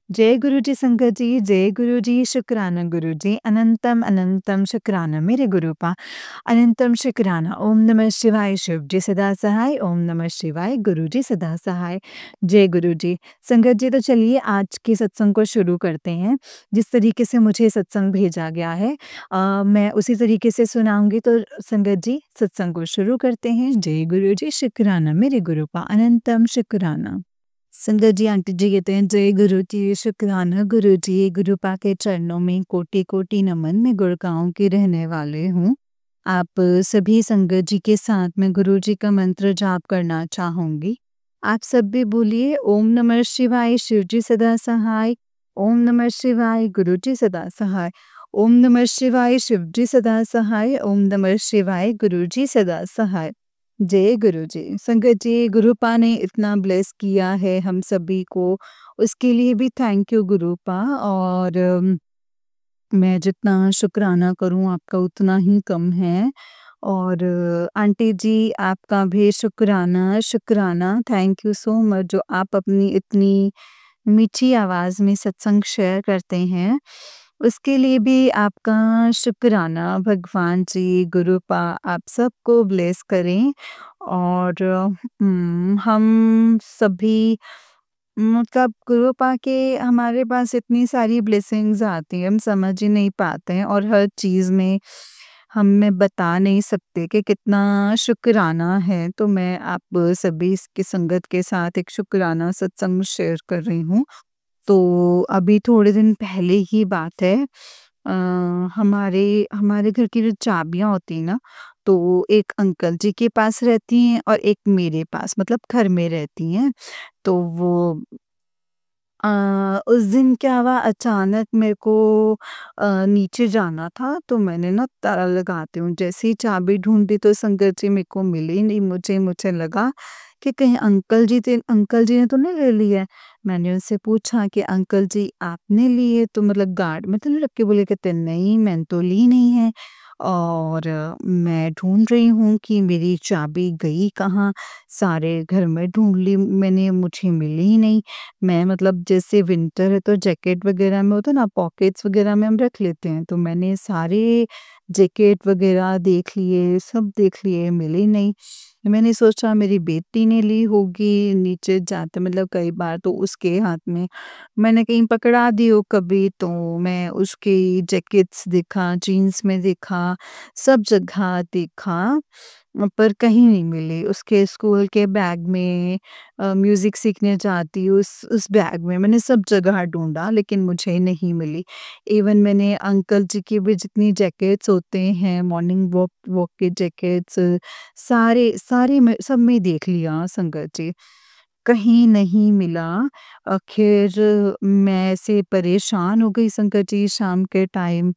जय गुरु जी संगत जी, जय गुरु जी, शुक्राना गुरु जी, अनंतम अनंतम शुक्राना मेरे गुरुपा, अनंतम शुक्राना। ओम नमः शिवाय, शिव जी सदा सहाय, ओम नमः शिवाय, गुरु जी सदा सहाय। जय गुरु जी। संगत जी, तो चलिए आज के सत्संग को शुरू करते हैं। जिस तरीके से मुझे सत्संग भेजा गया है मैं उसी तरीके से सुनाऊंगी। तो संगत जी, सत्संग को शुरू करते हैं। जय गुरु जी, शुक्राना मेरे गुरुपा, अनंतम शुक्राना। संगत जी, आंटी जी कहते हैं जय गुरु जी, शुक्राना गुरु जी, गुरुपा के चरणों में कोटि कोटि नमन। मैं गुड़गांव की रहने वाले हूँ। आप सभी संगत जी के साथ में गुरु जी का मंत्र जाप करना चाहूंगी। आप सब भी बोलिए, ओम नमः शिवाय, शिव जी सदा सहाय। ओम नमः शिवाय, गुरु जी सदा सहाय। ओम नमः शिवाय, शिव जी सदा सहाय। ओम नमः शिवाय, गुरु जी सदा सहाय। जय गुरु जी। संगत जी, गुरुपा ने इतना ब्लेस किया है हम सभी को, उसके लिए भी थैंक यू गुरुपा। और मैं जितना शुक्राना करूँ आपका उतना ही कम है। और आंटी जी, आपका भी शुक्राना, शुक्राना, थैंक यू सो मच जो आप अपनी इतनी मीठी आवाज़ में सत्संग शेयर करते हैं। उसके लिए भी आपका शुक्राना। भगवान जी, गुरुपा आप सबको ब्लेस करें। और हम सभी मतलब कृपा के हमारे पास इतनी सारी ब्लेसिंग्स आती हैं, हम समझ ही नहीं पाते हैं और हर चीज़ में हम में बता नहीं सकते कि कितना शुक्राना है। तो मैं आप सभी इसकी संगत के साथ एक शुक्राना सत्संग शेयर कर रही हूँ। तो अभी थोड़े दिन पहले की बात है। अ, हमारे हमारे घर की जो चाबियाँ होती हैं ना, तो एक अंकल जी के पास रहती हैं और एक मेरे पास, मतलब घर में रहती हैं। तो वो उस दिन क्या हुआ, अचानक मेरे को नीचे जाना था, तो मैंने ना ताला लगाती हूँ जैसे ही चाबी ढूंढी तो संगत जी मेरे को मिली नहीं। मुझे मुझे लगा कि कहीं अंकल जी ने तो नहीं ले ली है। मैंने उनसे पूछा कि अंकल जी आपने ली है, तो मतलब गार्ड में तो नहीं रख के, बोले कहते नहीं मैंने तो ली नहीं है। और मैं ढूंढ रही हूँ कि मेरी चाबी गई कहाँ। सारे घर में ढूंढ ली मैंने, मुझे मिली ही नहीं। मैं मतलब जैसे विंटर है तो जैकेट वगैरह में होता है ना, पॉकेट्स वगैरह में हम रख लेते हैं, तो मैंने सारे जैकेट वगैरह देख लिए, सब देख लिए, मिले नहीं। मैंने सोचा मेरी बेटी ने ली होगी, नीचे जाते मतलब कई बार तो उसके हाथ में मैंने कहीं पकड़ा दी हो कभी, तो मैं उसकी जैकेट्स देखा, जीन्स में देखा, सब जगह देखा, पर कहीं नहीं मिली। उसके स्कूल के बैग में, म्यूज़िक सीखने जाती उस बैग में मैंने सब जगह ढूँढा लेकिन मुझे नहीं मिली। इवन मैंने अंकल जी की भी जितनी जैकेट्स होते हैं, मॉर्निंग वॉक वॉक के जैकेट्स, सारे सारे में सब में देख लिया संगत जी, कहीं नहीं मिला। आखिर मैं ऐसे परेशान हो गई संगत जी शाम के टाइम।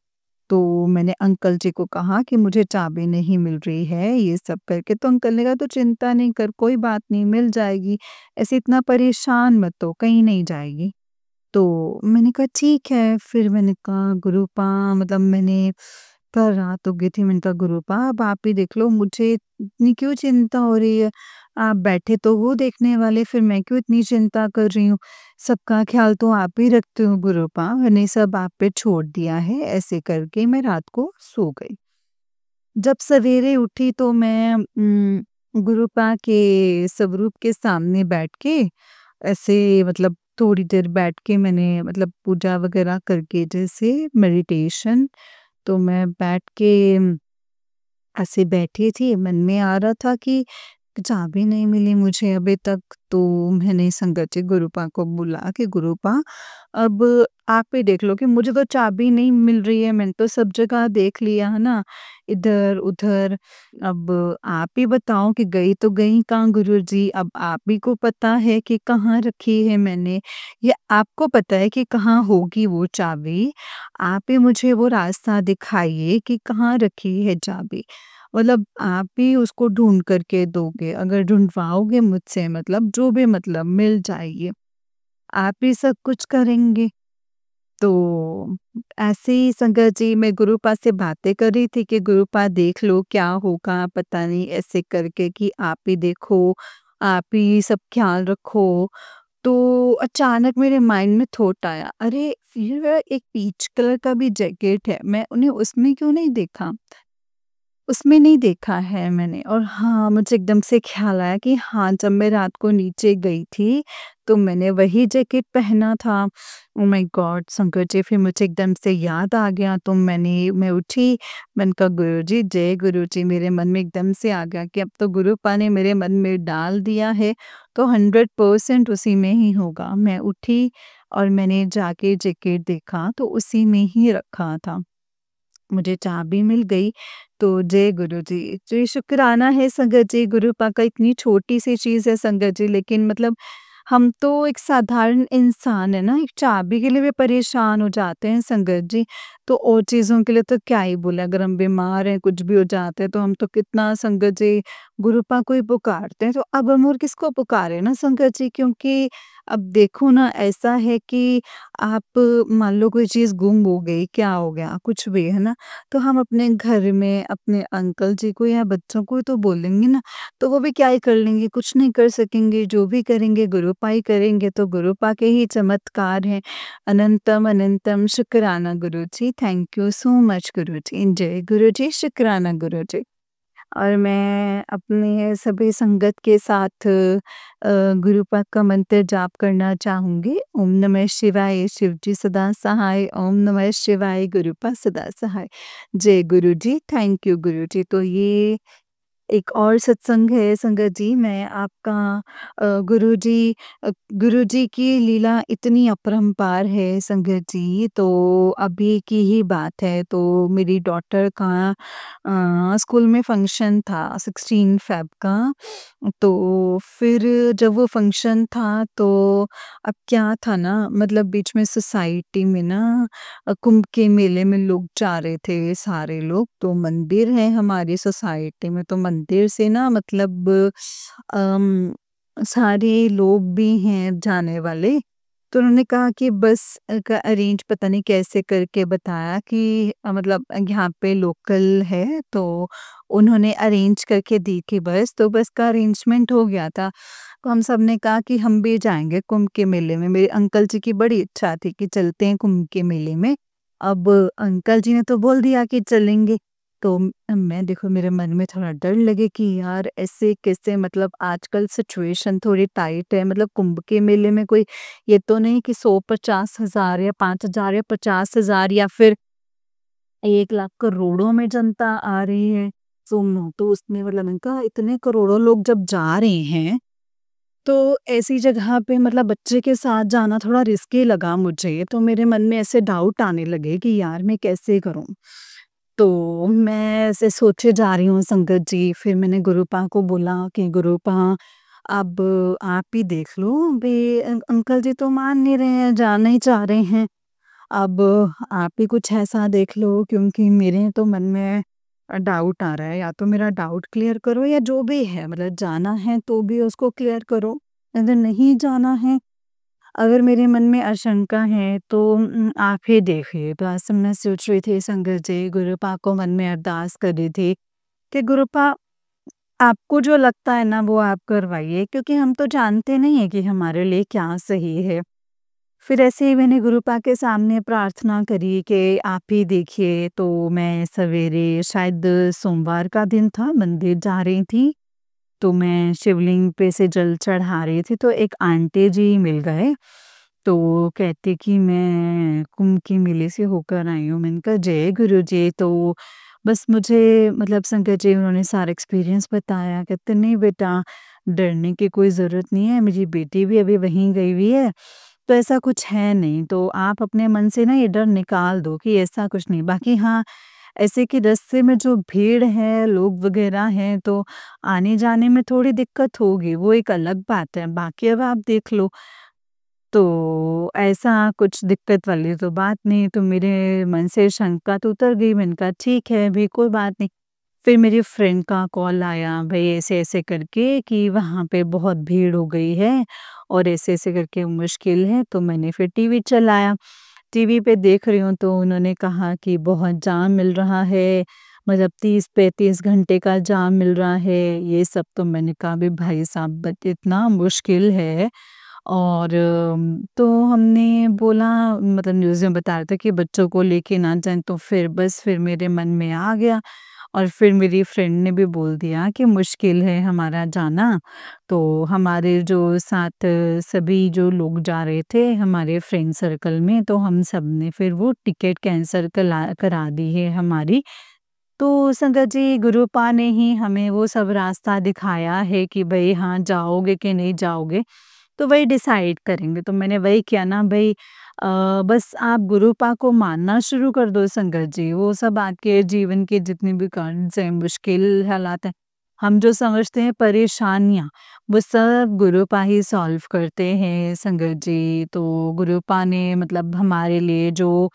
तो मैंने अंकल जी को कहा कि मुझे चाबी नहीं मिल रही है, ये सब करके। तो अंकल ने कहा तो चिंता नहीं कर, कोई बात नहीं, मिल जाएगी, ऐसे इतना परेशान मत हो, कहीं नहीं जाएगी। तो मैंने कहा ठीक है। फिर मैंने कहा गुरुपा, मतलब मैंने कल रात हो गई थी, मैंने कहा गुरुपा अब आप ही देख लो, मुझे इतनी क्यों चिंता हो रही है। आप बैठे तो हो देखने वाले, फिर मैं क्यों इतनी चिंता कर रही हूँ। सबका ख्याल तो आप ही रखते हो गुरुपा, मैंने सब आप पे छोड़ दिया है। ऐसे करके मैं रात को सो गई। जब सवेरे उठी तो मैं गुरुपा के स्वरूप के सामने बैठ के ऐसे मतलब थोड़ी देर बैठ के मैंने मतलब पूजा वगैरह करके, जैसे मेडिटेशन। तो मैं बैठ के ऐसे बैठी थी, मन में आ रहा था कि चाबी नहीं मिली मुझे अभी तक। तो मैंने संगत जी गुरुपा को बोला कि गुरुपा अब आप ही देख लो कि मुझे तो चाबी नहीं मिल रही है, मैंने तो सब जगह देख लिया है ना, इधर उधर। अब आप ही बताओ कि गई तो गई कहाँ गुरुजी, अब आप ही को पता है कि कहाँ रखी है मैंने, या आपको पता है कि कहाँ होगी वो चाबी। आप ही मुझे वो रास्ता दिखाइए कि कहाँ रखी है चाबी। मतलब आप ही उसको ढूँढ कर के दोगे, अगर ढूँढवाओगे मुझसे, मतलब जो भी, मतलब मिल जाएगी। आप ही सब कुछ करेंगे। तो ऐसे ही संगत जी, मैं गुरुपा से बातें कर रही थी कि गुरुपा देख लो क्या होगा, पता नहीं, ऐसे करके कि आप ही देखो, आप ही सब ख्याल रखो। तो अचानक मेरे माइंड में थॉट आया, अरे! ये एक पीच कलर का भी जैकेट है, मैं उन्हें उसमें क्यों नहीं देखा? उसमें नहीं देखा है मैंने। और हाँ, मुझे एकदम से ख़्याल आया कि हाँ, जब मैं रात को नीचे गई थी, तो मैंने वही जैकेट पहना था। Oh my god! Shankar ji, फिर मुझे एकदम से याद आ गया, तो मैं उठी, मैंने कहा गुरुजी, जय गुरुजी। मेरे मन में एकदम से आ गया कि अब तो गुरुपा ने मेरे मन में डाल दिया है, तो 100% उसी में ही होगा। मैं उठी और मैंने जाके जैकेट देखा, तो उसी में ही रखा था। मुझे चाबी मिल गई, तो जय गुरुजी। जी, शुक्राना है संगत जी, गुरुपा का इतनी छोटी-सी चीज़ है संगत जी, लेकिन मतलब हम तो एक साधारण इंसान है ना, एक चाबी के लिए भी परेशान हो जाते हैं संगत जी, तो और चीज़ों के लिए तो क्या ही बोलें, अगर हम बीमार हैं, कुछ भी हो जाता है, तो हम तो कितना संगत जी गुरुपा को ही पुकारते हैं, तो अब हम और किसको पुकारें ना संगत जी, क्योंकि अब देखो ना, ऐसा है कि आप मान लो कोई चीज़ गुम हो गई, क्या हो गया, कुछ भी, है ना? तो हम अपने घर में अपने अंकल जी को या बच्चों को तो बोलेंगे ना, तो वो भी क्या ही कर लेंगे, कुछ नहीं कर सकेंगे, जो भी करेंगे गुरुपा ही करेंगे, तो गुरुपा के ही चमत्कार हैं। अनंतम अनंतम शुक्राना गुरुजी, थैंक यू सो मच गुरुजी, जय गुरुजी, शुक्राना गुरुजी। और मैं अपने सभी संगत के साथ गुरुपद का मंत्र जाप करना चाहूँगी। ओम नमः शिवाय, शिव जी सदा सहाय, ओम नमः शिवाय, गुरुपद सदा सहाय। जय गुरु जी, थैंक यू गुरु जी। तो ये एक और सत्संग है संगत जी, मैं आपका गुरुजी गुरुजी की लीला इतनी अपरंपार है संगत जी, तो अभी की ही बात है, तो मेरी डॉटर का स्कूल में फंक्शन था 16 फ़ेब का, तो फिर जब वो फंक्शन था, तो अब क्या था ना, मतलब बीच में सोसाइटी में ना कुंभ के मेले में लोग जा रहे थे सारे लोग, तो मंदिर है हमारी सोसाइटी में, तो मंदिर से ना मतलब अम, सारे लोग भी हैं जाने वाले, तो उन्होंने कहा कि बस का अरेंज पता नहीं कैसे करके बताया कि मतलब यहाँ पे लोकल है, तो उन्होंने अरेंज करके दी थी बस, तो बस का अरेंजमेंट हो गया था। तो हम सब ने कहा कि हम भी जाएँगे कुंभ के मेले में। मेरे अंकल जी की बड़ी इच्छा थी कि चलते हैं कुंभ के मेले में। अब अंकल जी ने तो बोल दिया कि चलेंगे, तो मैं देखो मेरे मन में थोड़ा डर लगे कि यार ऐसे कैसे, मतलब आजकल सिचुएशन थोड़ी टाइट है, मतलब कुंभ के मेले में कोई ये तो नहीं कि 100-50 हज़ार या 5,000 या 50,000 या फिर 1 लाख करोड़ों में जनता आ रही है। तो उसमें मतलब मैंने कहा इतने करोड़ों लोग जब जा रहे हैं, तो ऐसी जगह पे मतलब बच्चे के साथ जाना थोड़ा रिस्की लगा मुझे, तो मेरे मन में ऐसे डाउट आने लगे कि यार मैं कैसे करूँ? तो मैं ऐसे सोचे जा रही हूँ संगत जी, फिर मैंने गुरुपा को बोला कि गुरुपा अब आप ही देख लो, भई अंकल जी तो मान नहीं रहे हैं, जाना ही चाह रहे हैं। अब आप ही कुछ ऐसा देख लो, क्योंकि मेरे तो मन में डाउट आ रहा है, या तो मेरा डाउट क्लियर करो या जो भी है, मतलब जाना है तो भी उसको क्लियर करो, अगर नहीं जाना है, अगर मेरे मन में आशंका है तो आप ही देखिए। तो ऐसे मैं सोच रही थी संगत जी, गुरुपा को मन में अरदास कर रही थी कि गुरुपा आपको जो लगता है ना वो आप करवाइए, क्योंकि हम तो जानते नहीं है कि हमारे लिए क्या सही है। फिर ऐसे ही मैंने गुरुपा के सामने प्रार्थना करी कि आप ही देखिए, तो मैं सवेरे शायद सोमवार का दिन था, मंदिर जा रही थी, तो मैं शिवलिंग पे से जल चढ़ा रही थी, तो एक आंटी जी मिल गए, तो कहते कि मैं कुंभ के मेले से होकर आई हूँ। मैंने कहा जय गुरु जी। तो बस मुझे मतलब संगत जी उन्होंने सारा एक्सपीरियंस बताया, कहते नहीं बेटा, डरने की कोई ज़रूरत नहीं है, मेरी बेटी भी अभी वहीं गई हुई है, तो ऐसा कुछ है नहीं, तो आप अपने मन से ना ये डर निकाल दो कि ऐसा कुछ नहीं। बाकी हाँ, ऐसे कि रास्ते में जो भीड़ है, लोग वगैरह हैं, तो आने-जाने में थोड़ी दिक्कत होगी, वो एक अलग बात है। बाकी अब आप देख लो, तो ऐसा कुछ दिक्कत वाली तो बात नहीं, तो मेरे मन से शंका तो उतर गई, मैंने कहा ठीक है अभी कोई बात नहीं। फिर मेरी फ्रेंड का कॉल आया, भई ऐसे-ऐसे करके कि वहाँ पे बहुत भीड़ हो गई है और ऐसे-ऐसे करके मुश्किल है, तो मैंने फिर टीवी चलाया। टीवी पे देख रही हूँ तो उन्होंने कहा कि बहुत जाम मिल रहा है, मतलब 30-35 घंटे का जाम मिल रहा है, ये सब। तो मैंने कहा अभी भाई साहब बट इतना मुश्किल है, और तो हमने बोला, मतलब न्यूज़ में बता रहा था कि बच्चों को लेके ना जाएँ, तो फिर मेरे मन में आ गया और फिर मेरी फ्रेंड ने भी बोल दिया कि मुश्किल है हमारा जाना। तो हमारे जो साथ सभी जो लोग जा रहे थे हमारे फ्रेंड सर्कल में, तो हम सब ने फिर वो टिकट कैंसल करा दी है हमारी। तो संगत जी, गुरुपा ने ही हमें वो सब रास्ता दिखाया है कि भई हाँ, जाओगे कि नहीं जाओगे, तो वही डिसाइड करेंगे। तो मैंने वही किया ना भई, बस आप गुरुपा को मानना शुरू कर दो संगत जी, वो सब आपके जीवन के जितने भी कर्ज़ हैं, मुश्किल हालात हैं, हम जो समझते हैं परेशानियाँ, वो सब गुरुपा ही सॉल्व करते हैं संगत जी। तो गुरुपा ने मतलब हमारे लिए जो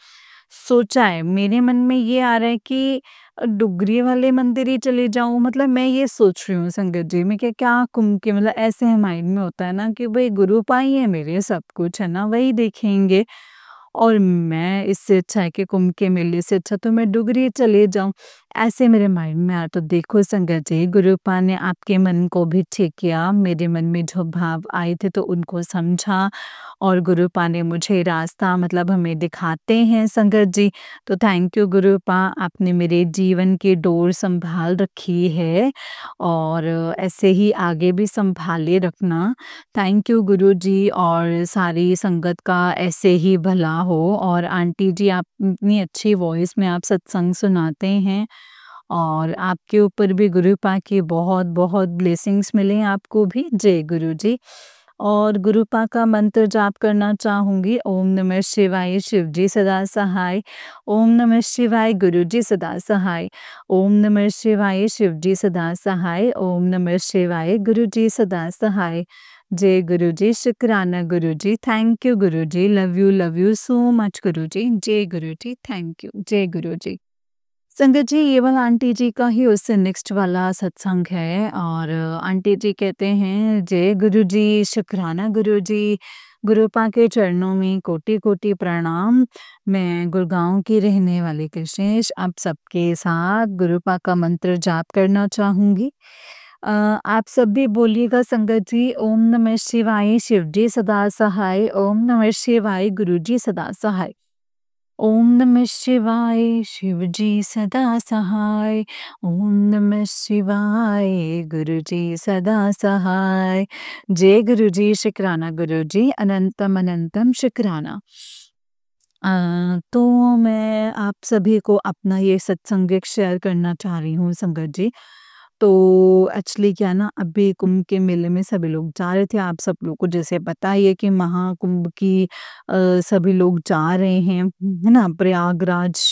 सोचा है, मेरे मन में ये आ रहा है कि डुगरी वाले मंदिर ही चले जाऊँ, मतलब मैं ये सोच रही हूँ संगत जी, मैं क्या कुंभ के मतलब ऐसे माइंड में होता है ना कि भई गुरुपा ही है मेरे सब कुछ, है ना? वही देखेंगे और मैं इससे अच्छा है कि कुंभ के मेले से अच्छा तो मैं डुगरी चले जाऊँ, ऐसे मेरे माइंड में आया। तो देखो संगत जी, गुरुपा ने आपके मन को भी ठीक किया, मेरे मन में जो भाव आए थे तो उनको समझा और गुरुपा ने मुझे रास्ता मतलब हमें दिखाते हैं संगत जी। तो थैंक यू गुरुपा, आपने मेरे जीवन की डोर सँभाल रखी है और ऐसे ही आगे भी सँभाले रखना। थैंक यू गुरुजी, और सारी संगत का ऐसे ही भला हो। और आंटी जी, आप इतनी अच्छी वॉइस में आप सत्संग सुनाते हैं और आपके ऊपर भी गुरुपा की बहुत-बहुत ब्लेसिंग्स मिले आपको भी। जय गुरु जी। और गुरुपा का मंत्र जाप करना चाहूँगी। ओम नमः शिवाय, शिव जी सदा सहाय। ओम नमः शिवाय, गुरु जी सदा सहाय। ओम नमः शिवाय, शिव जी सदा सहाय। ओम नमः शिवाय, गुरु जी सदा सहाय। जय गुरु जी, शुक्राना गुरु जी, thank you Guru ji, love you so much गुरु जी, जय गुरु जी, थैंक यू, जय गुरु जी। संगत जी, ये वाला आंटी जी का ही उससे नेक्स्ट वाला सत्संग है और आंटी जी कहते हैं, जय गुरु जी, शुक्राना गुरु जी, गुरुपा के चरणों में कोटि-कोटि प्रणाम। मैं गुड़गाँव की रहने वाली कृष्णेश आप सबके साथ गुरुपा का मंत्र जाप करना चाहूँगी। आप सब भी बोलिएगा संगत जी, ओम नमः शिवाय, शिव जी सदा सहाय। ओम नमः शिवाय, गुरु जी सदा सहाय। ओम नमः शिवाय, शिव जी सदा सहाय। ओम नमः शिवाय, गुरु जी सदा सहाय। जय गुरु जी, शुक्राना गुरु जी, अनंतम अनंतम शुक्राना। तो मैं आप सभी को अपना ये सत्संग एक शेयर करना चाह रही हूँ संगत जी। तो एक्चुअली क्या है ना, अभी कुंभ के मेले में सभी लोग जा रहे थे। आप सब लोग को जैसे पता ही है कि महाकुंभ की सभी लोग जा रहे हैं, है ना? प्रयागराज।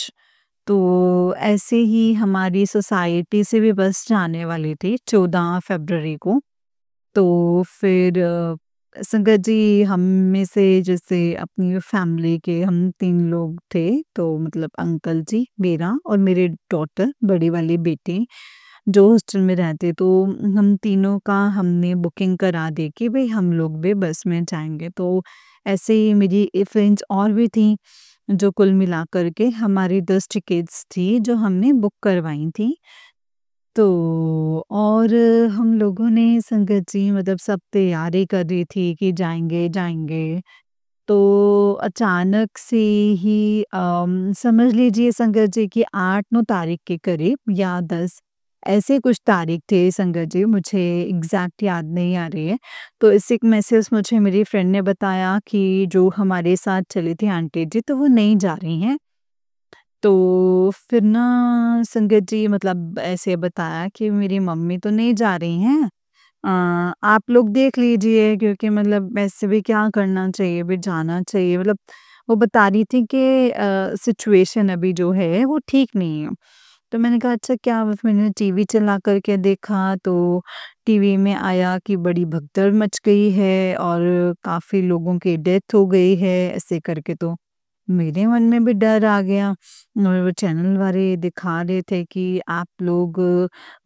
तो ऐसे ही हमारी सोसाइटी से भी बस जाने वाली थी 14 फ़रवरी को। तो फिर संगत जी, हम में से जैसे अपनी फैमिली के हम 3 लोग थे, तो मतलब अंकल जी, मेरा और मेरे डॉटर, बड़ी वाली बेटी जो हॉस्टल में रहते, तो हम तीनों का हमने बुकिंग करा दी कि भई हम लोग भी बस में जाएँगे। तो ऐसे ही मेरी फ्रेंड्स और भी थीं, जो कुल मिलाकर के हमारी 10 टिकट्स थी जो हमने बुक करवाई थी। तो और हम लोगों ने संगत जी मतलब सब तैयारी कर रही थी कि जाएँगे, जाएँगे। तो अचानक से ही समझ लीजिए संगत जी कि 8-9 तारीख के करीब या 10 ऐसे कुछ तारीख थे संगत जी, मुझे एग्ज़ैक्ट याद नहीं आ रही है। तो इसी एक मैसेज मुझे मेरी फ्रेंड ने बताया कि जो हमारे साथ चली थी आंटी जी, तो वो नहीं जा रही हैं। तो फिर ना संगत जी मतलब ऐसे बताया कि मेरी मम्मी तो नहीं जा रही हैं, आप लोग देख लीजिए क्योंकि मतलब वैसे भी क्या करना चाहिए, भी जाना चाहिए, मतलब वो बता रही थी कि सिचुएशन अभी जो है वो ठीक नहीं है। तो मैंने कहा अच्छा क्या, बस मैंने टीवी चला कर के देखा तो टीवी में आया कि बड़ी भगदड़ मच गई है और काफ़ी लोगों की डेथ हो गई है, ऐसे करके। तो मेरे मन में भी डर आ गया और वो चैनल वाले दिखा रहे थे कि आप लोग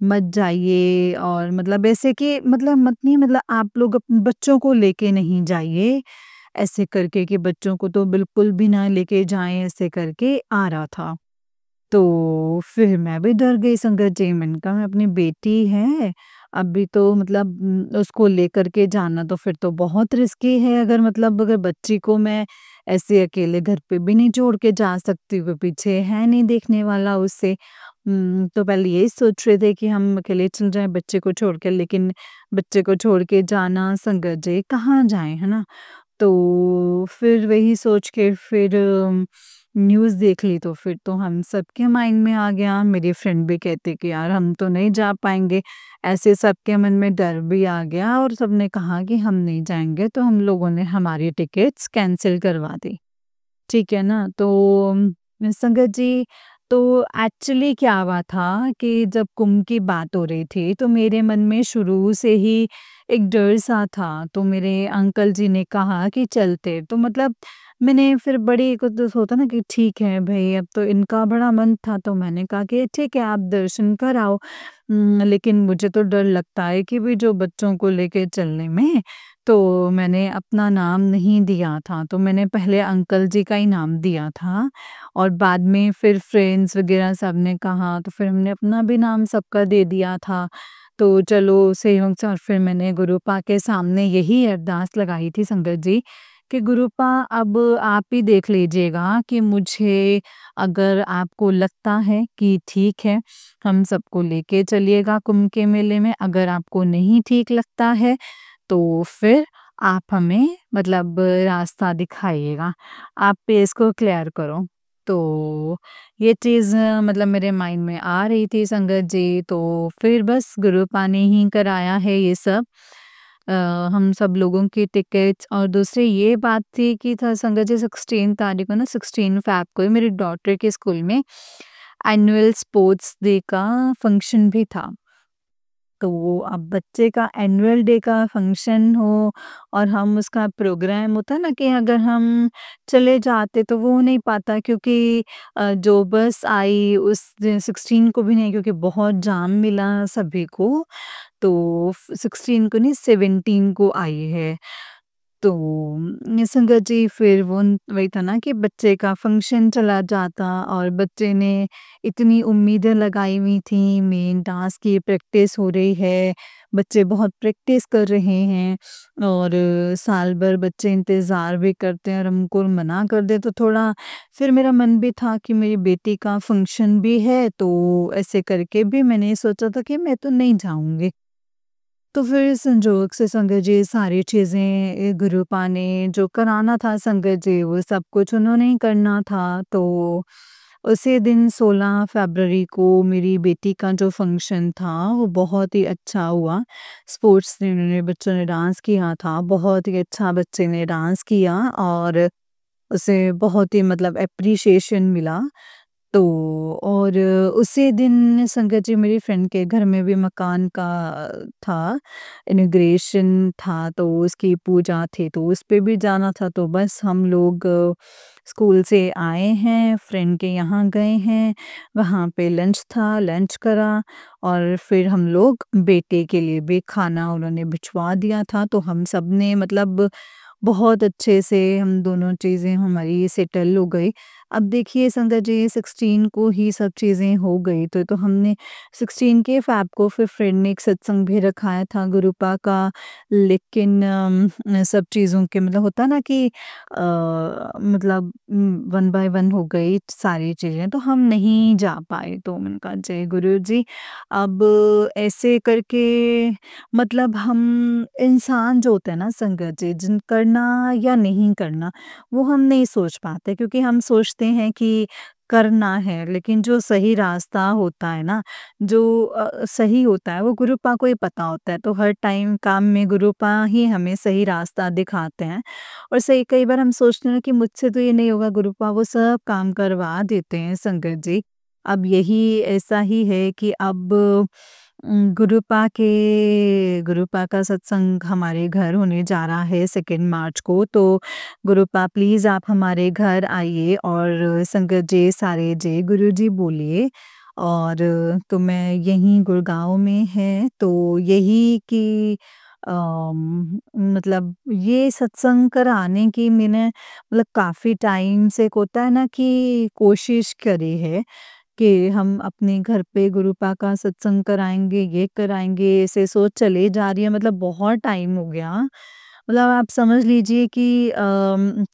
मत जाइए, और मतलब ऐसे कि मतलब मत नहीं, मतलब आप लोग अपने बच्चों को लेके नहीं जाइए, ऐसे करके कि बच्चों को तो बिल्कुल भी ना लेके जाएँ, ऐसे करके आ रहा था। तो फिर मैं भी डर गई संगत जी, मैंने कहा मैं अपनी बेटी है अभी तो मतलब उसको लेकर के जाना तो फिर तो बहुत रिस्की है, अगर मतलब अगर बच्ची को मैं ऐसे अकेले घर पे भी नहीं छोड़ के जा सकती, वो पीछे है नहीं देखने वाला उसे। तो पहले यही सोच रहे थे कि हम अकेले चल जाएँ बच्चे को छोड़ के, लेकिन बच्चे को छोड़ के जाना संगत जी कहाँ जाएँ, है ना? तो फिर वही सोच के फिर न्यूज़ देख ली, तो फिर तो हम सबके माइंड में आ गया। मेरी फ्रेंड भी कहती कि यार हम तो नहीं जा पाएँगे। ऐसे सबके मन में डर भी आ गया और सबने कहा कि हम नहीं जाएँगे, तो हम लोगों ने हमारी टिकट्स कैंसल करवा दी। ठीक है ना? तो संगत जी, तो एक्चुअली क्या हुआ था कि जब कुंभ की बात हो रही थी, तो मेरे मन में शुरू से ही एक डर-सा था। तो मेरे अंकल जी ने कहा कि चलते, तो मतलब मैंने फिर बड़ी को तो होता ना कि ठीक है भई, अब तो इनका बड़ा मन था, तो मैंने कहा कि ठीक है आप दर्शन कर आओ। लेकिन मुझे तो डर लगता है कि भई जो बच्चों को लेके चलने में, तो मैंने अपना नाम नहीं दिया था, तो मैंने पहले अंकल जी का ही नाम दिया था और बाद में फिर फ्रेंड्स वगैरह सब ने कहा, तो फिर हमने अपना भी नाम सबका दे दिया था। तो चलो संयोग से और फिर मैंने गुरुपा के सामने यही अरदास लगाई थी संगत जी कि गुरुपा अब आप ही देख लीजिएगा कि मुझे अगर आपको लगता है कि ठीक है, हम सबको लेके चलिएगा कुंभ के मेले में, अगर आपको नहीं ठीक लगता है तो फिर आप हमें मतलब रास्ता दिखाइएगा, आप पेस को क्लियर करो। तो ये चीज़ मतलब मेरे माइंड में आ रही थी संगत जी, तो फिर बस गुरुपा ने ही कराया है ये सब। अ, हम सब लोगों की टिकट्स, और दूसरी ये बात थी कि था संगत जी 16 तारीख को ना, 16 फ़ैब को ही मेरी डॉटर के स्कूल में एनुअल स्पोर्ट्स डे का फंक्शन भी था। तो वो अब बच्चे का एनुअल डे का फंक्शन हो और हम उसका प्रोग्राम होता है ना कि अगर हम चले जाते तो वो हो नहीं पाता, क्योंकि जो बस आई उस दिन 16 को भी नहीं, क्योंकि बहुत जाम मिला सभी को, तो 16 को नहीं 17 को आई है। तो संगत जी फिर वो वही था ना कि बच्चे का फंक्शन चला जाता और बच्चे ने इतनी उम्मीदें लगाई हुई थी, मेन डांस की प्रैक्टिस हो रही है, बच्चे बहुत प्रैक्टिस कर रहे हैं और साल भर बच्चे इंतज़ार भी करते हैं और हमको मना कर दें तो थोड़ा फिर मेरा मन भी था कि मेरी बेटी का फंक्शन भी है, तो ऐसे करके भी मैंने सोचा था कि मैं तो नहीं जाऊँगी। तो फिर संजोग से संगत जी सारी चीज़ें गुरुपा ने जो कराना था संगत जी वो सब कुछ उन्होंने ही करना था। तो उसी दिन 16 फ़रवरी को मेरी बेटी का जो फ़ंक्शन था वो बहुत ही अच्छा हुआ। स्पोर्ट्स ने उन्होंने बच्चों ने डांस किया था, बहुत ही अच्छा बच्चे ने डांस किया और उसे बहुत ही मतलब एप्रिशिएशन मिला। तो और उसी दिन संगत जी मेरी फ्रेंड के घर में भी मकान का था, इनॉग्रेशन था, तो उसकी पूजा थी, तो उस पे भी जाना था, तो बस हम लोग स्कूल से आए हैं, फ्रेंड के यहाँ गए हैं, वहाँ पे लंच था, लंच करा और फिर हम लोग बेटे के लिए भी खाना उन्होंने भिजवा दिया था, तो हम सब ने मतलब बहुत अच्छे से हम दोनों चीज़ें हमारी सेटल हो गई। अब देखिए संगत जी 16 को ही सब चीज़ें हो गई, तो हमने 16 के फ़ैब को फिर फ्रेंड ने एक सत्संग भी रखाया था गुरुपा का, लेकिन सब चीज़ों के मतलब होता है ना कि मतलब वन बाय वन हो गई सारी चीज़ें, तो हम नहीं जा पाए। तो मैंने कहा जय गुरु जी, अब ऐसे करके मतलब हम इंसान जो होते हैं ना संगत जी, जिन करना या नहीं करना वो हम नहीं सोच पाते, क्योंकि हम सोचते हैं कि करना है, लेकिन जो सही रास्ता होता है ना, जो सही होता है वो गुरुपा को ही पता होता है, तो हर टाइम काम में गुरुपा ही हमें सही रास्ता दिखाते हैं। और सही कई बार हम सोचते हैं कि मुझसे तो ये नहीं होगा, गुरुपा वो सब काम करवा देते हैं संगत जी। अब यही ऐसा ही है कि अब गुरुपा का सत्संग हमारे घर होने जा रहा है 2 मार्च को, तो गुरुपा प्लीज़ आप हमारे घर आइए और संगत जी सारे जय गुरु जी बोलिए। और तो मैं यहीं गुड़गाँव में है, तो यही कि मतलब ये सत्संग कराने की मैंने मतलब काफ़ी टाइम से एक होता है ना कि कोशिश करी है, कि हम अपने घर पे गुरुपा का सत्संग कराएँगे, ये कराएँगे, ऐसे सोच चले जा रही है, मतलब बहुत टाइम हो गया। मतलब आप समझ लीजिए कि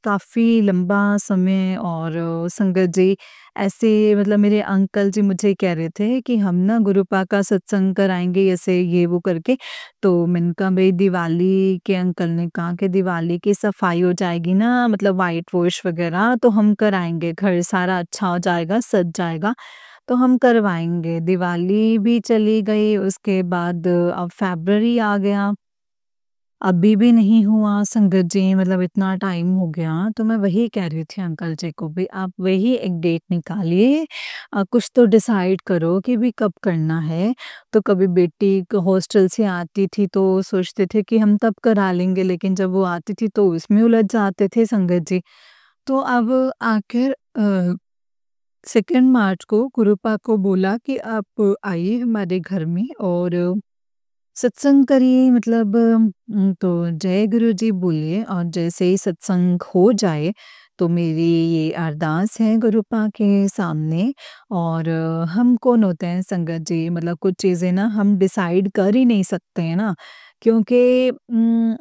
काफ़ी लंबा समय। और संगत जी ऐसे, मतलब मेरे अंकल जी मुझे कह रहे थे कि हम ना गुरुपा का सत्संग कराएँगे, ऐसे ये वो करके। तो मैंने कहा भई दिवाली के, अंकल ने कहा कि दिवाली की सफाई हो जाएगी ना, मतलब व्हाइट वॉश वगैरह, तो हम कराएँगे, घर सारा अच्छा हो जाएगा, सज जाएगा, तो हम करवाएँगे। दिवाली भी चली गई, उसके बाद अब फ़रवरी आ गया, अभी भी नहीं हुआ संगत जी, मतलब इतना टाइम हो गया। तो मैं वही कह रही थी अंकल जी को भी, आप वही एक डेट निकालिए, कुछ तो डिसाइड करो कि भी कब करना है। तो कभी बेटी हॉस्टल से आती थी तो सोचते थे कि हम तब करा लेंगे, लेकिन जब वो आती थी तो उसमें उलझ जाते थे संगत जी। तो अब आखिर 2 मार्च को गुरुपा को बोला कि आप आइए हमारे घर में और सत्संग करिए, मतलब तो जय गुरु जी बोलिए। और जैसे ही सत्संग हो जाए तो मेरी ये अरदास है गुरुपा के सामने। और हम कौन होते हैं संगत जी, मतलब कुछ चीज़ें ना हम डिसाइड कर ही नहीं सकते हैं ना, क्योंकि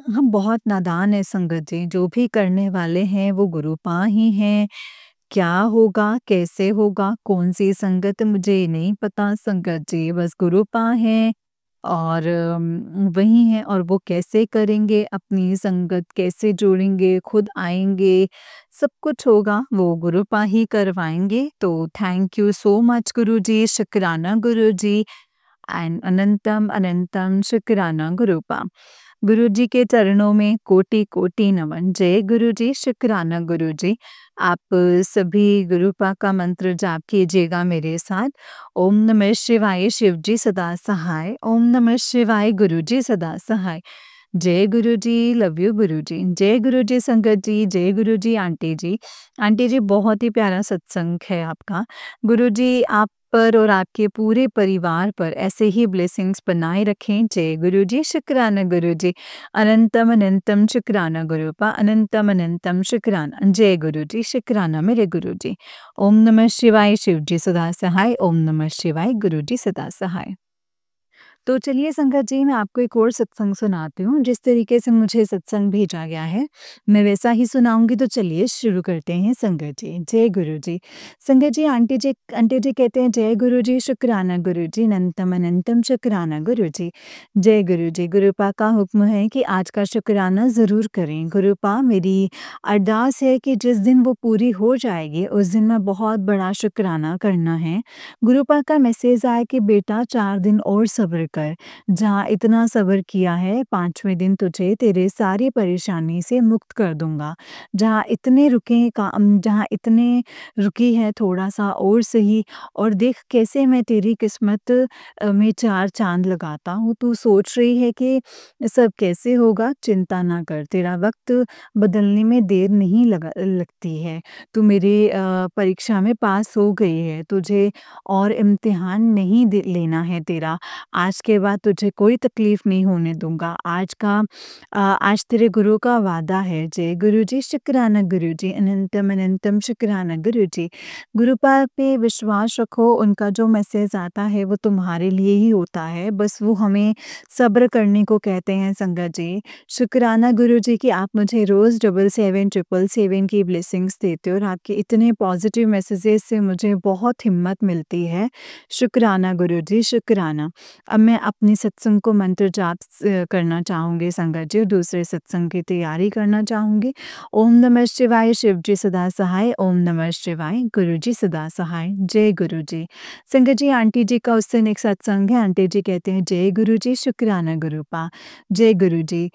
हम बहुत नादान हैं संगत जी, जो भी करने वाले हैं वो गुरुपा ही हैं। क्या होगा, कैसे होगा, कौन-सी संगत मुझे नहीं पता संगत जी, बस गुरुपा हैं। और वही हैं, और वो कैसे करेंगे, अपनी संगत कैसे जोड़ेंगे, खुद आएँगे, सब कुछ होगा, वो गुरुपा ही करवाएँगे। तो थैंक यू सो मच गुरुजी, शुक्राना गुरुजी, एंड अनंतम अनंतम शुक्राना गुरुपा। गुरुजी के चरणों में कोटि-कोटि नमन। जय गुरुजी, शुक्राना गुरुजी। आप सभी गुरुपा का मंत्र जाप कीजिएगा मेरे साथ। ओम नमः शिवाय शिवजी सदा सहाय, ओम नमः शिवाय गुरुजी सदा सहाय। जय गुरुजी, लव यू गुरुजी। जय गुरुजी संगत जी, जय गुरुजी आंटी जी। आंटी जी बहुत ही प्यारा सत्संग है आपका। गुरुजी आप पर और आपके पूरे परिवार पर ऐसे ही ब्लेसिंग्स बनाए रखें। जय गुरुजी, शुक्राना गुरुजी। अनंतम अनंतम शुक्राना गुरुपा, अनंतम अनंतम शुक्राना। जय गुरुजी, शुक्राना मेरे गुरुजी। ओम नमः शिवाय शिवजी सदा सहाय, ओम नमः शिवाय गुरुजी सदा सहाय। तो चलिए संगत जी, मैं आपको एक और सत्संग सुनाती हूँ। जिस तरीके से मुझे सत्संग भेजा गया है, मैं वैसा ही सुनाऊँगी। तो चलिए शुरू करते हैं संगत जी। जय गुरु जी। संगत जी, आंटी जी कहते हैं जय गुरु जी, शुक्राना गुरु जी, अनंतम अनंतम शुक्राना गुरु जी। जय गुरु जी। गुरुपा का हुक्म है कि आज का शुक्राना ज़रूर करें। गुरुपा, मेरी अरदास है कि जिस दिन वो पूरी हो जाएगी, उस दिन मैं बहुत बड़ा शुक्राना करना है। गुरुपा का मैसेज आया कि बेटा 4 दिन और सब्र कर, जहाँ इतना सब्र किया है 5वें दिन तुझे तेरे सारी परेशानी से मुक्त कर दूँगा। जहाँ इतने रुकी है थोड़ा-सा और सही, और देख कैसे मैं तेरी किस्मत में 4 चाँद लगाता हूँ। तू सोच रही है कि सब कैसे होगा? चिंता ना कर, तेरा वक़्त बदलने में देर नहीं लगती है। तू मेरी परीक्षा में पास हो गई है, तुझे और इम्तिहान नहीं लेना है तेरा। आज के बाद तुझे कोई तकलीफ नहीं होने दूँगा। आज तेरे गुरु का वादा है। जय गुरु जी, शुक्राना गुरु जी, अनंतम अनंतम शुक्राना गुरु जी। गुरुपा पे विश्वास रखो, उनका जो मैसेज आता है वो तुम्हारे लिए ही होता है। बस वो हमें सब्र करने को कहते हैं संगत जी। शुक्राना गुरु जी कि आप मुझे रोज़ 7777 की ब्लेसिंग्स देते हो, और आपके इतने पॉजिटिव मैसेजेस से मुझे बहुत हिम्मत मिलती है। शुक्राना गुरुजी, शुक्राना। अब मैं अपनी सत्संग को मंत्र जाप करना चाहूँगी संगत जी, और दूसरे सत्संग की तैयारी करना चाहूँगी। ओम नमः शिवाय शिवजी सदा सहाय, ओम नमः शिवाय गुरुजी सदा सहाय। जय गुरु जी। संगत जी, आंटी जी का उस दिन एक सत्संग है। आंटी जी कहते हैं जय गुरु जी, शुक्राना गुरुपा। जय गुरु जी।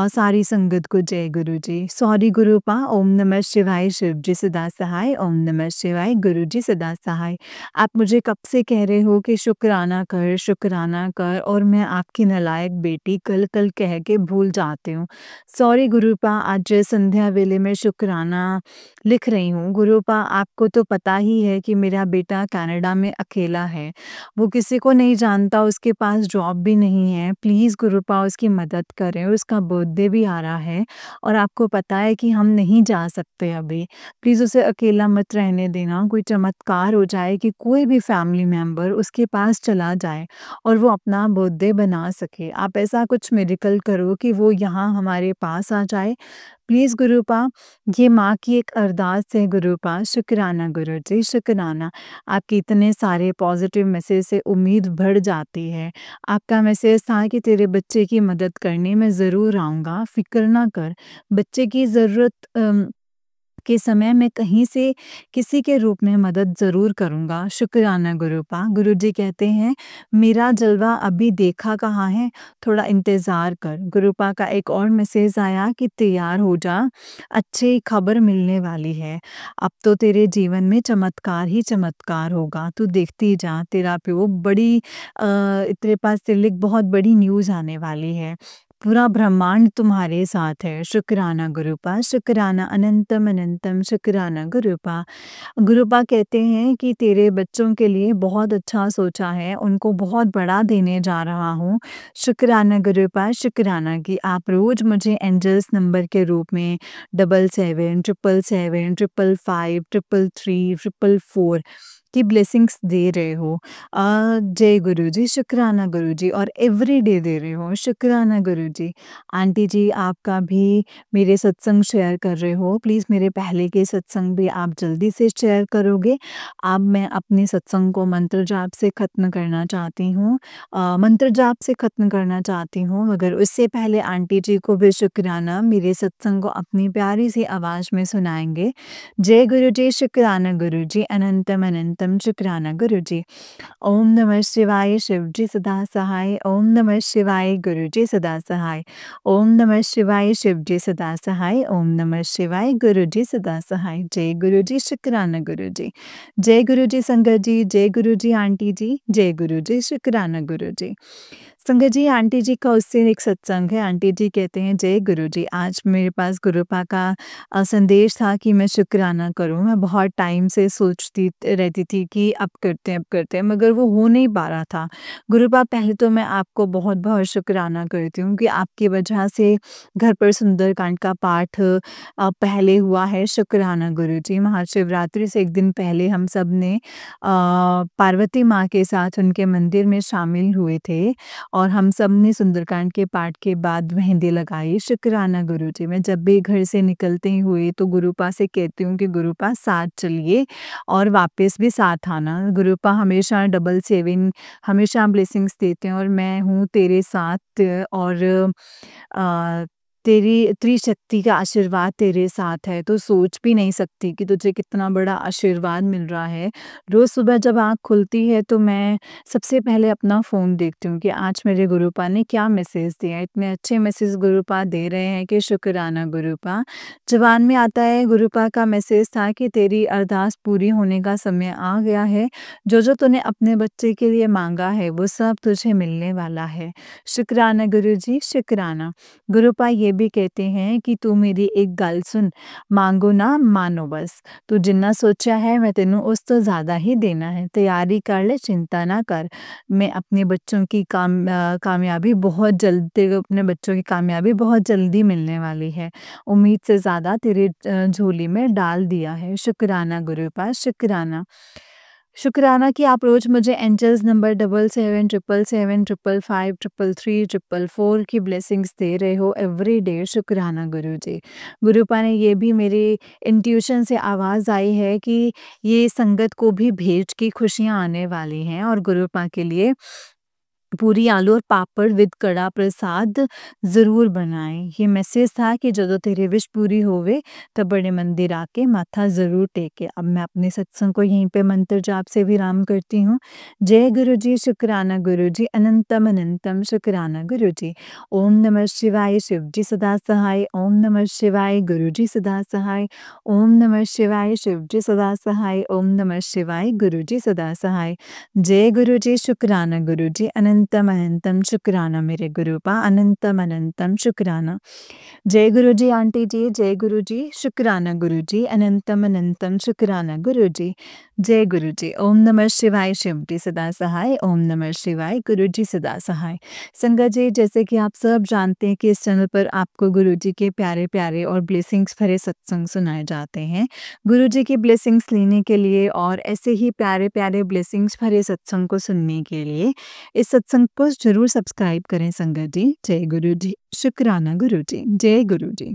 सारी संगत को जय गुरु जी। सॉरी गुरुपा। ओम नमः शिवाय शिवजी सदा सहाय, ओम नमः शिवाय गुरुजी सदा सहाय। आप मुझे कब से कह रहे हो कि शुक्राना कर, शुक्राना कर, कर और मैं आपकी नालायक बेटी कल-कल कह के भूल जाती हूँ। सॉरी गुरूपा, आज संध्या वेले में शुकराना लिख रही हूँ। गुरूपा, आपको तो पता ही है कि मेरा बेटा कनाडा में अकेला है। वो किसी को नहीं जानता, उसके पास जॉब भी नहीं है। प्लीज़ गुरूपा उसकी मदद करें, उसका बर्थडे भी आ रहा है और आपको पता है कि हम नहीं जा सकते अभी। प्लीज़ उसे अकेला मत रहने देना, कोई चमत्कार हो जाए कि कोई भी फैमिली मेंबर उसके पास चला जाए और वो अपना बर्थडे बना सके। आप ऐसा कुछ मिरेकल करो कि वो यहाँ हमारे पास आ जाए। प्लीज़ गुरूपा, ये माँ की एक अरदास है गुरूपा। शुकराना गुरुजी, शुकराना। आपके इतने सारे पॉज़िटिव मैसेज से उम्मीद बढ़ जाती है। आपका मैसेज था कि तेरे बच्चे की मदद करने मैं ज़रूर आऊँगा, फ़िक्र ना कर। बच्चे की ज़रूरत के समय मैं कहीं से किसी के रूप में मदद ज़रूर करूँगा। शुकराना गुरूपा। गुरुजी कहते हैं, मेरा जलवा अभी देखा कहाँ है, थोड़ा इंतज़ार कर। गुरूपा का एक और मैसेज आया कि तैयार हो जा, अच्छी खबर मिलने वाली है। अब तो तेरे जीवन में चमत्कार ही चमत्कार होगा, तू देखती जा। तेरा प्यो तेरे पास तेरे लिए बहुत बड़ी न्यूज़ आने वाली है। पूरा ब्रह्मांड तुम्हारे साथ है। शुकराना गुरूपा, शुकराना अनंतम अनंतम, शुकराना गुरूपा। गुरूपा कहते हैं कि तेरे बच्चों के लिए बहुत अच्छा सोचा है, उनको बहुत बड़ा देने जा रहा हूँ। शुकराना गुरूपा, शुकराना कि आप रोज़ मुझे एंजल्स नंबर के रूप में 77 777 555 333 444 की ब्लेसिंग्स दे रहे हो। जय गुरुजी, शुकराना गुरुजी, और एवरीडे दे रहे हो। शुकराना गुरुजी। आंटी जी, आपका भी मेरे सत्संग शेयर कर रहे हो। प्लीज़ मेरे पहले के सत्संग भी आप जल्दी से शेयर करोगे। अब मैं अपने सत्संग को मंत्र जाप से ख़त्म करना चाहती हूँ। मंत्र जाप से ख़त्म करना चाहती हूँ, मगर उससे पहले आंटी जी को भी शुकराना, मेरे सत्संग को अपनी प्यारी सी आवाज़ में सुनाएँगे। जय गुरुजी, शुकराना गुरुजी, अनंतम अनंतम शुकराना गुरुजी। ओम नमः शिवाय, शिवजी सदा सहाय। ओम नमः शिवाय, गुरुजी सदा सहाय। ओम नमः शिवाय, शिवजी सदा सहाय। ओम नमः शिवाय, गुरुजी सदा सहाय। जय गुरुजी, शुकराना गुरुजी। जय गुरुजी संगत जी, जय गुरुजी आंटी जी, जय गुरुजी, शुकराना गुरुजी। संगत जी, आंटी जी का उससे एक सत्संग है। आंटी जी कहते हैं, जय गुरुजी, आज मेरे पास गुरुपा का संदेश था कि मैं शुकराना करूँ। मैं बहुत टाइम से सोचती रहती थी कि अब करते हैं, मगर वो हो नहीं पा रहा था। गुरुपा, पहले तो मैं आपको बहुत-बहुत शुकराना करती हूँ कि आपकी वजह से घर पर सुंदरकांड का पाठ पहले हुआ है। शुकराना गुरुजी। महाशिवरात्रि से 1 दिन पहले हम सब ने पार्वती माँ के साथ उनके मंदिर में शामिल हुए थे और हम सब ने सुंदरकांड के पाठ के बाद मेहंदी लगाई। शुकराना गुरुजी। मैं जब भी घर से निकलती हुई तो गुरुपा से कहती हूँ कि गुरुपा साथ चलिए और वापस भी साथ आना। गुरुपा हमेशा 777 हमेशा ब्लेसिंग्स देते हैं और मैं हूँ तेरे साथ, और अ, तेरी त्रिशक्ति का आशीर्वाद तेरे साथ है, तो सोच भी नहीं सकती कि तुझे कितना बड़ा आशीर्वाद मिल रहा है। रोज़ सुबह जब आँख खुलती है तो मैं सबसे पहले अपना फ़ोन देखती हूँ कि आज मेरे गुरुपा ने क्या मैसेज दिया है। इतने अच्छे मैसेज गुरुपा दे रहे हैं कि शुकराना गुरुपा। ज़ुबान में आता है, गुरुपा का मैसेज था कि तेरी अरदास पूरी होने का समय आ गया है। जो-जो तूने अपने बच्चे के लिए माँगा है वो सब तुझे मिलने वाला है। शुकराना गुरुजी, शुकराना। गुरुपा ये भी कहते हैं कि तू मेरी एक गल सुन, मांगो ना मानो बस। तू जिन्ना सोचा है मैं तेनू उस तो ज़्यादा ही देना है। तैयारी कर ले, चिंता ना कर। मैं अपने बच्चों की कामयाबी बहुत जल्द, तेरे अपने बच्चों की कामयाबी बहुत जल्दी मिलने वाली है। उम्मीद से ज़्यादा तेरे झोली में डाल दिया है। शुकराना गुरुपा, शुकराना। शुकराना कि आप रोज़ मुझे एंजल्स नंबर 77 777 555 333 444 की ब्लेसिंग्स दे रहे हो एवरीडे। शुकराना गुरुजी। गुरुपा ने ये भी मेरे इंट्यूशन से आवाज़ आई है कि ये संगत को भी भेंट की खुशियाँ आने वाली हैं और गुरुपा के लिए पूरी आलू और पापड़ विद कड़ा प्रसाद ज़रूर बनाएँ। ये मैसेज था कि ਜਦੋਂ तेरी विश पूरी होवे तब बड़े मंदिर आके माथा ज़रूर टेके। अब मैं अपने सत्संग को यहीं पे मंत्र जाप से विराम करती हूँ। जय गुरुजी, शुकराना गुरुजी, अनंतम अनंतम शुकराना गुरुजी। ओम नमः शिवाय, शिवजी सदा सहाय। ओम नमः शिवाय, गुरुजी सदा सहाय। ओम नमः शिवाय, शिवजी सदा सहाय। ओम नमः शिवाय, गुरुजी सदा सहाय। जय गुरुजी, शुकराना गुरुजी, अनंत अनंतम अनंतम शुक्राना मेरे गुरुपा, अनंतम अनंतम शुक्राना। जय गुरु जी आंटी जी, जय गुरु जी, शुक्राना गुरु जी, अनंतम अनंतम शुक्राना गुरु जी। जय गुरु जी। ओम नमः शिवाय, शिव जी सदा सहाय। ओम नमः शिवाय, गुरु जी सदा सहाय। संगत जी, जैसे कि आप सब जानते हैं कि इस चैनल पर आपको गुरु जी के प्यारे प्यारे और ब्लेसिंग्स भरे सत्संग सुनाए जाते हैं। गुरु जी की ब्लेसिंग्स लेने के लिए और ऐसे ही प्यारे प्यारे ब्लेसिंग्स भरे सत्संग को सुनने के लिए इस सत्संग को जरूर सब्सक्राइब करें संगत जी। जय गुरु जी, शुक्राना गुरु जी, जय गुरु जी।